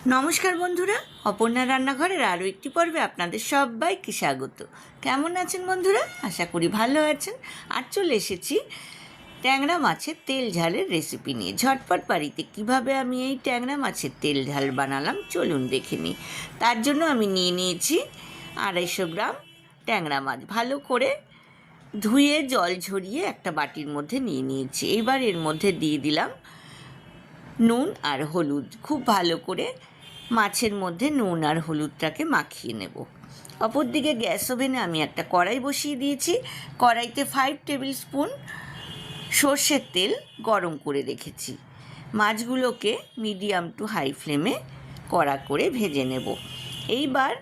নমস্কার বন্ধুরা, অপর্ণা রান্নাঘরের আরও একটি পর্বে আপনাদের সবাইকে স্বাগত। কেমন আছেন বন্ধুরা? আশা করি ভালো আছেন। আর চলে এসেছি ট্যাংরা মাছের তেল ঝালের রেসিপি নিয়ে। ঝটপট বাড়িতে কিভাবে আমি এই ট্যাংরা মাছের তেল ঝাল বানালাম চলুন দেখে নিই। তার জন্য আমি নিয়ে নিয়েছি 250 গ্রাম ট্যাংরা মাছ। ভালো করে ধুয়ে জল ঝরিয়ে একটা বাটির মধ্যে নিয়ে নিয়েছি। এবার এর মধ্যে দিয়ে দিলাম নুন আর হলুদ। খুব ভালো করে মাছের মধ্যে নুন আর হলুদটাকে মাখিয়ে নেব। অপরদিকে গ্যাস ওভেনে আমি একটা কড়াই বসিয়ে দিয়েছি। কড়াইতে 5 টেবিল স্পুন সর্ষের তেল গরম করে রেখেছি। মাছগুলোকে মিডিয়াম টু হাই ফ্লেমে কড়া করে ভেজে নেব। এইবার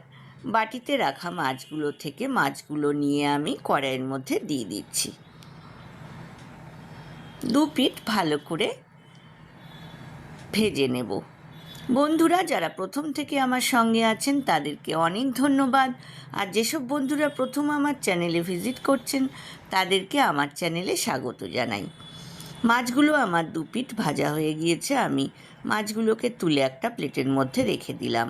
বাটিতে রাখা মাছগুলো থেকে মাছগুলো নিয়ে আমি কড়াইয়ের মধ্যে দিয়ে দিচ্ছি। দু পিঠ ভালো করে ভেজে নেব। বন্ধুরা যারা প্রথম থেকে আমার সঙ্গে আছেন তাদেরকে অনেক ধন্যবাদ। আর যেসব বন্ধুরা প্রথম আমার চ্যানেলে ভিজিট করছেন তাদেরকে আমার চ্যানেলে স্বাগত জানাই। মাছগুলো আমার দু পিঠ ভাজা হয়ে গিয়েছে। আমি মাছগুলোকে তুলে একটা প্লেটের মধ্যে রেখে দিলাম।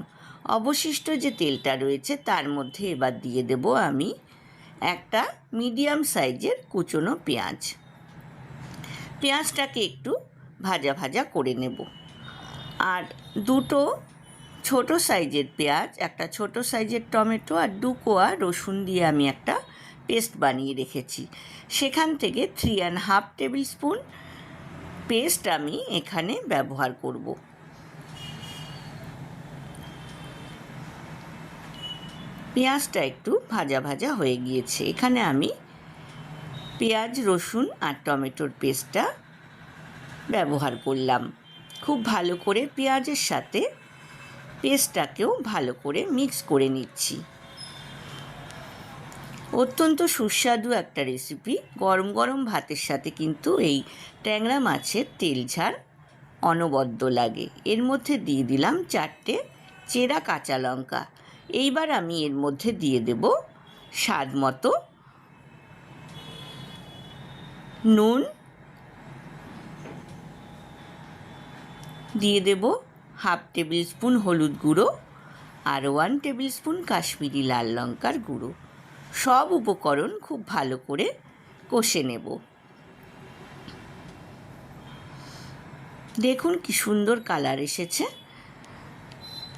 অবশিষ্ট যে তেলটা রয়েছে তার মধ্যে এবার দিয়ে দেব আমি একটা মিডিয়াম সাইজের কুচনো পেঁয়াজ। পেঁয়াজটাকে একটু ভাজা ভাজা করে নেব। আর দুটো ছোট সাইজের পেঁয়াজ, একটা ছোট সাইজের টমেটো আর 2 কোয়া রসুন দিয়ে আমি একটা পেস্ট বানিয়ে রেখেছি। সেখান থেকে 3.5 টেবিল স্পুন পেস্ট আমি এখানে ব্যবহার করব। পেঁয়াজটা একটু ভাজা ভাজা হয়ে গিয়েছে। এখানে আমি পেঁয়াজ, রসুন আর টমেটোর পেস্টটা ব্যবহার করলাম। খুব ভালো করে পেঁয়াজের সাথে পেস্টটাকেও ভালো করে মিক্স করে নিচ্ছি। অত্যন্ত সুস্বাদু একটা রেসিপি। গরম গরম ভাতের সাথে কিন্তু এই ট্যাংরা মাছের তেল ঝাল অনবদ্য লাগে। এর মধ্যে দিয়ে দিলাম 4টে চেরা কাঁচা লঙ্কা। এইবার আমি এর মধ্যে দিয়ে দেব স্বাদ মতো নুন, দিয়ে দেব 1/2 টেবিল স্পুন হলুদ গুঁড়ো আর 1 টেবিল স্পুন কাশ্মীরি লাল লঙ্কার গুঁড়ো। সব উপকরণ খুব ভালো করে কষে নেব। দেখুন কি সুন্দর কালার এসেছে।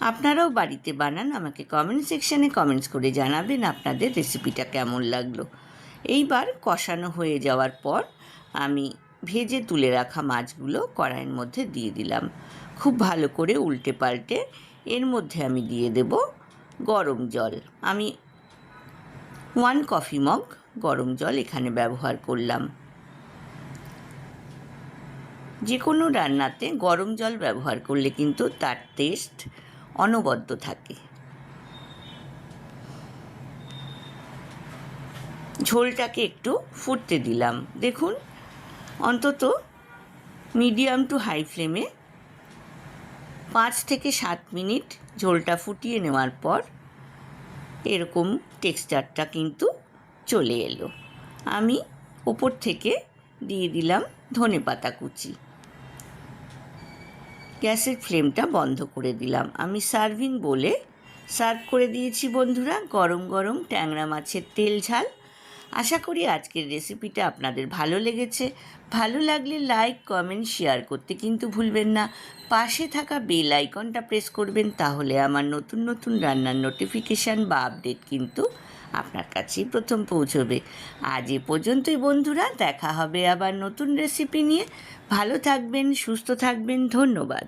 আপনারাও বাড়িতে বানান। আমাকে কমেন্ট সেকশানে কমেন্টস করে জানাবেন আপনাদের রেসিপিটা কেমন লাগলো। এইবার কষানো হয়ে যাওয়ার পর আমি ভেজে তুলে রাখা মাছগুলো কড়াইয়ের মধ্যে দিয়ে দিলাম। খুব ভালো করে উল্টে পাল্টে এর মধ্যে আমি দিয়ে দেব গরম জল। আমি 1 কফি মগ গরম জল এখানে ব্যবহার করলাম। যে কোনো রান্নাতে গরম জল ব্যবহার করলে কিন্তু তার টেস্ট অনবদ্য থাকে। ঝোলটাকে একটু ফুটতে দিলাম। দেখুন অন্তত মিডিয়াম টু হাই ফ্লেমে 5 থেকে 7 মিনিট ঝোলটা ফুটিয়ে নেওয়ার পর এরকম টেক্সচারটা কিন্তু চলে এলো। আমি ওপর থেকে দিয়ে দিলাম ধনেপাতা কুচি। গ্যাসের ফ্লেমটা বন্ধ করে দিলাম। আমি সার্ভিং বলে সার্ভ করে দিয়েছি বন্ধুরা গরম গরম ট্যাংরা মাছের তেল ঝাল। আশা করি আজকের রেসিপিটা আপনাদের ভালো লেগেছে। ভালো লাগলে লাইক, কমেন্ট, শেয়ার করতে কিন্তু ভুলবেন না। পাশে থাকা বেল আইকনটা প্রেস করবেন, তাহলে আমার নতুন নতুন রান্নার নোটিফিকেশান বা আপডেট কিন্তু আপনার কাছেই প্রথম পৌঁছবে। আজ এ পর্যন্তই বন্ধুরা, দেখা হবে আবার নতুন রেসিপি নিয়ে। ভালো থাকবেন, সুস্থ থাকবেন। ধন্যবাদ।